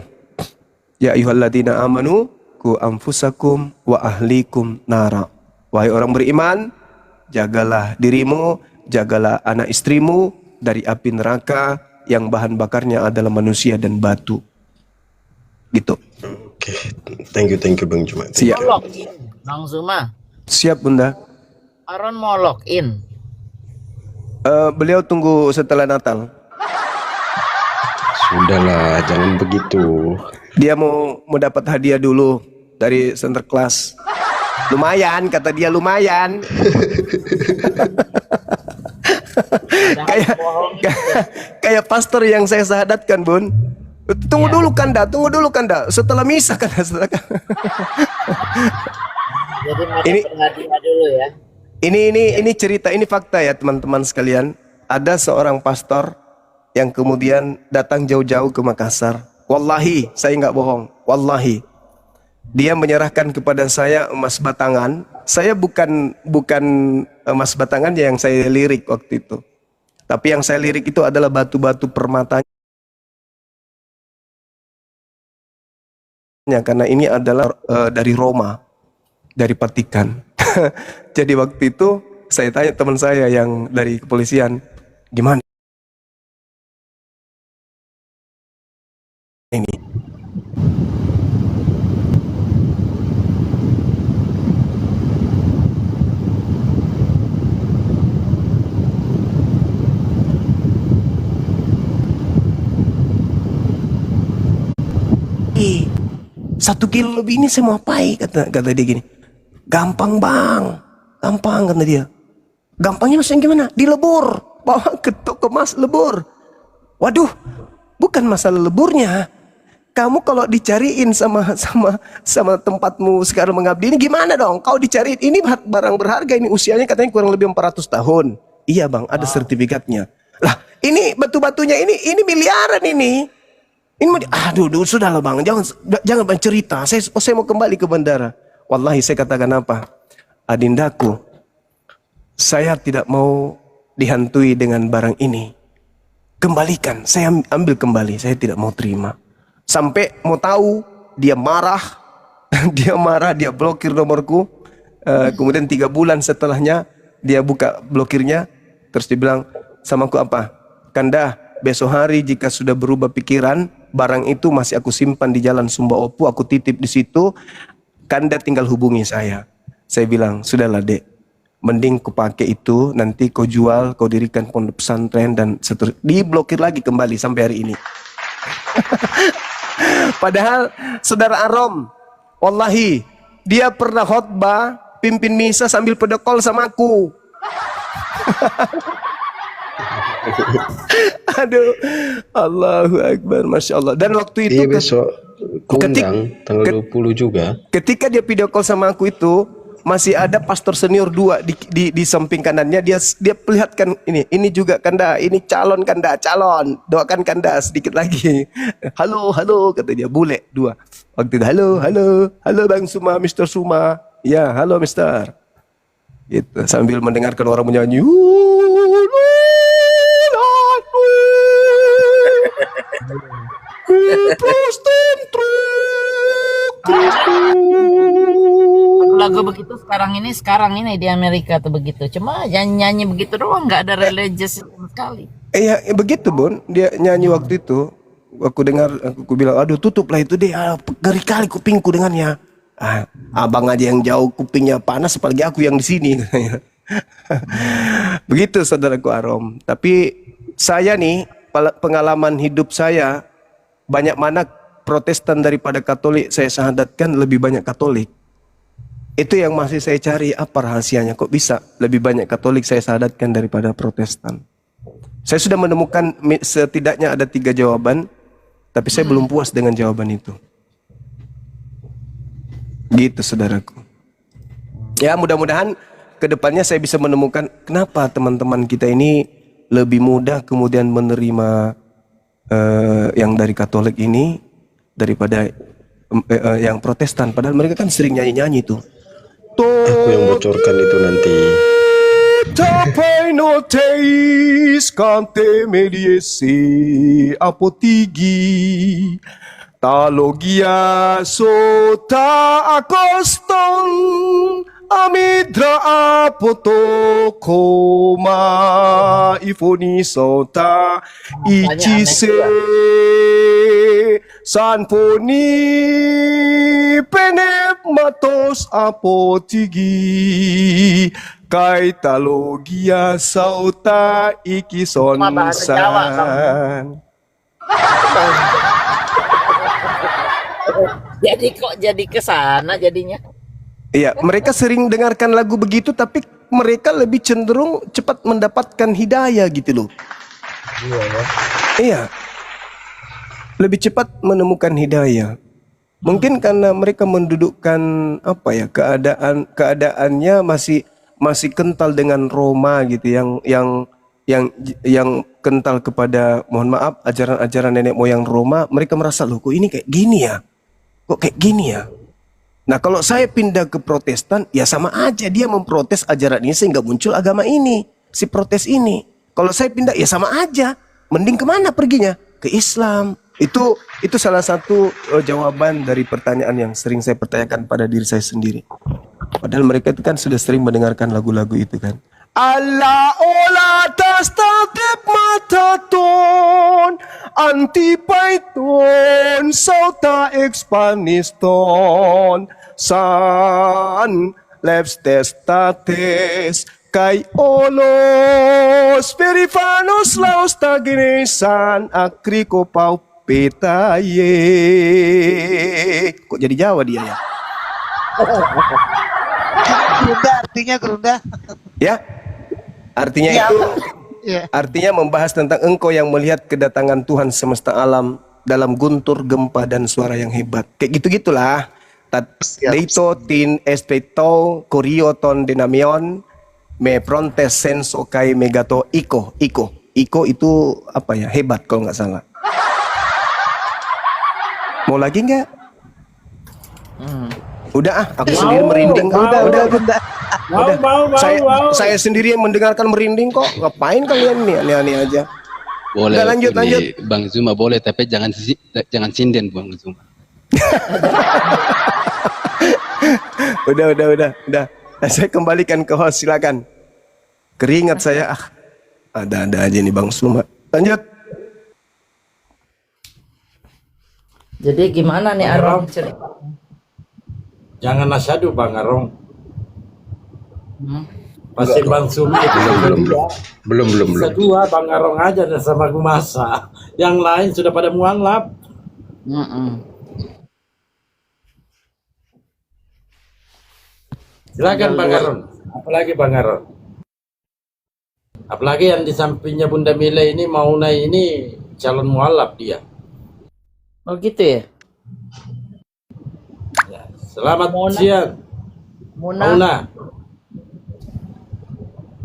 Ya ayyuhalladzina amanu qu anfusakum wa ahlikum nara. Wahai orang beriman, jagalah dirimu, jagalah anak istrimu dari api neraka yang bahan bakarnya adalah manusia dan batu. Gitu. Oke, thank you Bang Jumat. Siap. Bang Zuma. Siap Bunda. Aron mau login. Beliau tunggu setelah Natal. Sudahlah, jangan begitu. Dia mau dapat hadiah dulu dari Sinterklas. Lumayan, kata dia lumayan. kayak pastor yang saya sahadatkan, Bun. Tunggu dulu Kanda. Setelah misa Kanda. Jadi ini berhadiah dulu ya. Ini cerita, ini fakta ya teman-teman sekalian. Ada seorang pastor yang kemudian datang jauh-jauh ke Makassar. Wallahi, saya nggak bohong. Wallahi, dia menyerahkan kepada saya emas batangan. Saya bukan emas batangannya yang saya lirik waktu itu. Tapi yang saya lirik itu adalah batu-batu permatanya. Karena ini adalah dari Roma, dari Vatikan. Jadi waktu itu saya tanya teman saya yang dari kepolisian, gimana ini? Eh, 1 kilo lebih ini saya mau apain, kata dia gini. Gampang bang, gampang kata dia. Gampangnya maksudnya gimana? Dilebur, bawa ke toko emas lebur. Waduh, bukan masalah leburnya. Kamu kalau dicariin sama tempatmu sekarang mengabdi ini gimana dong? Kau dicariin ini barang berharga, ini usianya katanya kurang lebih 400 tahun. Iya bang, ada sertifikatnya. Lah, ini batu-batunya ini miliaran ini. Aduh, sudah lah bang, jangan bang cerita. Saya mau kembali ke bandara. Wallahi saya katakan apa? Adindaku, saya tidak mau dihantui dengan barang ini. Kembalikan, saya ambil kembali. Saya tidak mau terima. Sampai mau tahu, dia marah. Dia blokir nomorku. Kemudian 3 bulan setelahnya, dia buka blokirnya. Terus dia bilang, sama aku apa? Kanda, besok hari jika sudah berubah pikiran, barang itu masih aku simpan di Jalan Sumba Opu. Aku titip di situ. Kanda tinggal hubungi saya. Saya bilang, sudahlah dek. Mending kau pakai itu, nanti kau jual, kau dirikan pondok pesantren dan seterusnya. Diblokir lagi kembali sampai hari ini. Padahal saudara Arom, wallahi, dia pernah khotbah, pimpin misa sambil pedekol sama aku. Aduh, Allahu Akbar, Masya Allah. Dan waktu itu besok kundang tanggal 20 juga. Ketika dia video call sama aku itu, masih ada pastor senior 2 di samping kanannya. Dia perlihatkan ini juga Kanda, ini calon Kanda, calon, doakan Kanda sedikit lagi. Halo kata dia, bule 2. Waktu itu halo Bang Suma, Mr. Suma. Ya, halo Mister. Gitu, sambil mendengarkan orang menyanyi. Lagu begitu sekarang ini di Amerika tuh begitu. Cuma nyanyi begitu doang, nggak ada religious sama sekali. Iya, begitu Bun. Dia nyanyi waktu itu. Aku dengar, aku bilang, aduh tutuplah itu deh. Ngeri kali kupingku dengannya. Abang aja yang jauh kupingnya panas, apalagi aku yang di sini. Begitu saudaraku Arom. Tapi saya nih, pengalaman hidup saya, banyak mana Protestan daripada Katolik. Saya syahadatkan lebih banyak Katolik. Itu yang masih saya cari, apa rahasianya, kok bisa lebih banyak Katolik saya syahadatkan daripada Protestan. Saya sudah menemukan setidaknya ada 3 jawaban, tapi saya belum puas dengan jawaban itu. Gitu saudaraku. Ya, mudah-mudahan kedepannya saya bisa menemukan kenapa teman-teman kita ini lebih mudah kemudian menerima yang dari Katolik ini daripada yang Protestan. Padahal mereka kan sering nyanyi-nyanyi tuh. Aku yang bocorkan itu nanti. Tapai noteis cante mediesi apotigi talogia sota acoston amidra apotokoma ifoni sota ichise sanponi penematos apotigi kaitalogia sauta ikisonsan. Jadi kok jadi kesana jadinya? Iya, mereka sering dengarkan lagu begitu, tapi mereka lebih cenderung cepat mendapatkan hidayah gitu loh. Iya ya. Iya, lebih cepat menemukan hidayah. Mungkin karena mereka mendudukkan apa ya, keadaannya masih kental dengan Roma gitu, yang kental kepada, mohon maaf, ajaran-ajaran nenek moyang Roma. Mereka merasa, loh kok ini kayak gini ya, kok kayak gini ya. Nah kalau saya pindah ke Protestan, ya sama aja dia memprotes ajaran ini sehingga muncul agama ini, si protes ini. Kalau saya pindah, ya sama aja. Mending kemana perginya? Ke Islam. Itu salah satu jawaban dari pertanyaan yang sering saya pertanyakan pada diri saya sendiri. Padahal mereka itu kan sudah sering mendengarkan lagu-lagu itu kan. Allah ola tastatip mataton antipaiton sauta expaniston san leps testates kai olos perifanos laos taginesan akriko pau petaye. Kok jadi Jawa dia ya? Gerunda artinya gerunda. Ya, Artinya Iya, itu, iya. artinya membahas tentang engkau yang melihat kedatangan Tuhan semesta alam dalam guntur gempa dan suara yang hebat. Kayak gitu-gitulah. Siap. Deito tin espeto korioton denamion me prontes senso kai megato iko itu apa ya, hebat kalau nggak salah. Mau lagi nggak? Udah aku sendiri merinding. Udah. Saya sendiri yang mendengarkan merinding kok. Ngapain kalian nih aneh-aneh aja? Boleh. Udah, lanjut. Bang Zuma boleh, tapi jangan sinden Bang Zuma. Udah. Saya kembalikan ke host, silakan. Keringat saya, ada aja nih Bang Suma. Lanjut. Jadi gimana nih Arong cerita? Jangan nasyadu Bang Arong. Hmm. Pasti Bang Sumi itu Belum. bisa dua Bang Arong aja dan sama Gumasa. Yang lain sudah pada mualaf. Mm-mm. Silakan Bang Arong. Apalagi Bang Arong. Apalagi yang di sampingnya Bunda Mila ini Mauna ini calon mualaf dia. Oh gitu ya? Ya, selamat Mona. siang. Muna.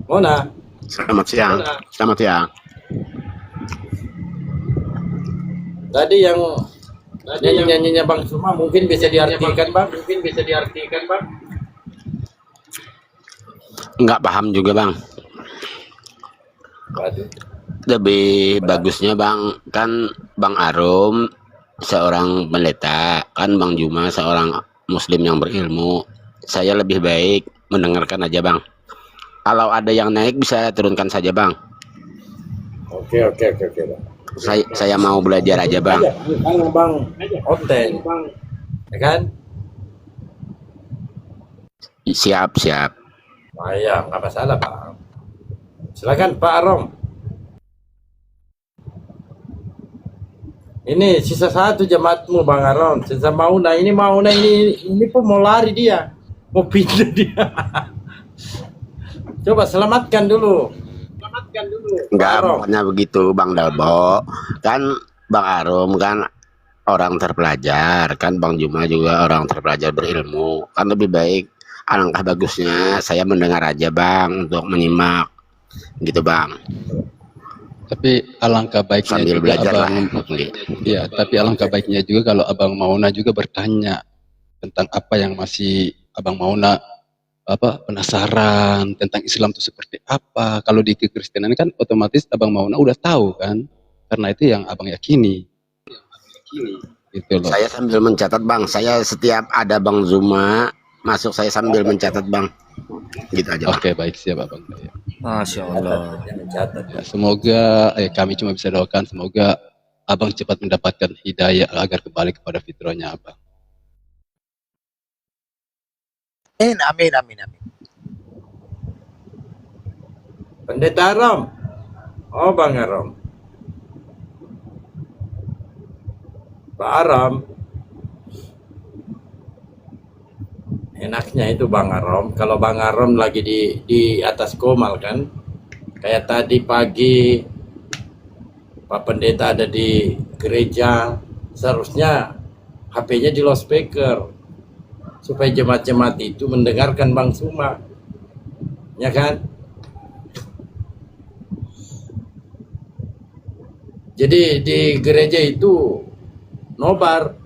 Mona. Selamat siang. Mona. Selamat siang. Tadi yang nyanyinya Bang Suma mungkin bisa diartikan Bang. Nggak paham juga Bang. Waduh. Lebih bagusnya Bang, kan Bang Arum seorang pendeta, kan Bang Juma seorang muslim yang berilmu. Saya lebih baik mendengarkan aja Bang. Kalau ada yang naik bisa turunkan saja Bang. Oke Bang. Saya mau belajar aja Bang. Karena Bang Oten, ya kan? Siap. Wah ya, nggak masalah Pak. Silakan Pak Arong. Ini sisa satu jemaatmu Bang Arong. Sisa Mauna ini pun mau lari dia, mau pindah dia. Coba selamatkan dulu. Enggak, Arong. pokoknya begitu Bang Dalbo. Kan Bang Arum kan orang terpelajar, kan Bang Juma juga orang terpelajar berilmu. Kan lebih baik, alangkah bagusnya saya mendengar aja Bang untuk menyimak. Gitu Bang. Tapi alangkah baiknya Sambil juga belajar lah. Abang, ya, tapi alangkah baiknya juga kalau Abang Mauna juga bertanya tentang apa yang masih Abang Mauna penasaran tentang Islam itu seperti apa. Kalau di kekristenan kan otomatis Abang Mauna udah tahu kan, karena itu yang Abang yakini. Gitu loh. Saya sambil mencatat Bang. Saya setiap ada Bang Zuma masuk saya sambil mencatat Bang. Gitu aja Bang. Oke, baik, siap Abang. Ya. Masya Allah. Ya, semoga kami cuma bisa doakan semoga Abang cepat mendapatkan hidayah agar kembali kepada fitrahnya Abang. Amin. Pendeta Arom. Oh Bang Arom. Pak Arom. Enaknya itu Bang Arom. Kalau Bang Arom lagi di atas komal kan. Kayak tadi pagi Pak Pendeta ada di gereja. Seharusnya HP-nya di loudspeaker. Supaya jemaat-jemaat itu mendengarkan Bang Suma. Ya kan? Jadi di gereja itu nobar.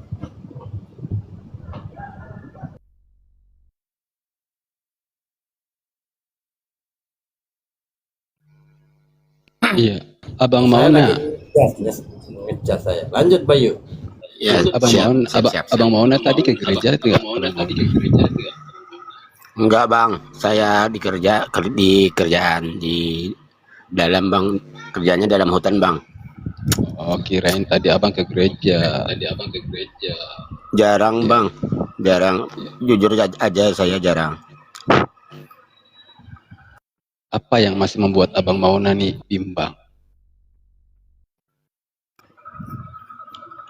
Iya, Abang Saya Mauna. lagi ngecas saya. Lanjut Bayu. Ya, Abang Mauna tadi ke gereja itu nggak? Enggak Bang, saya di kerjaan di dalam Bang, kerjanya dalam hutan Bang. Oh, kirain tadi Abang ke gereja. Jarang Bang, jarang. Jujur aja saya jarang. Apa yang masih membuat Abang Mauna nih bimbang?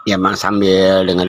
Ya Bang, sambil dengan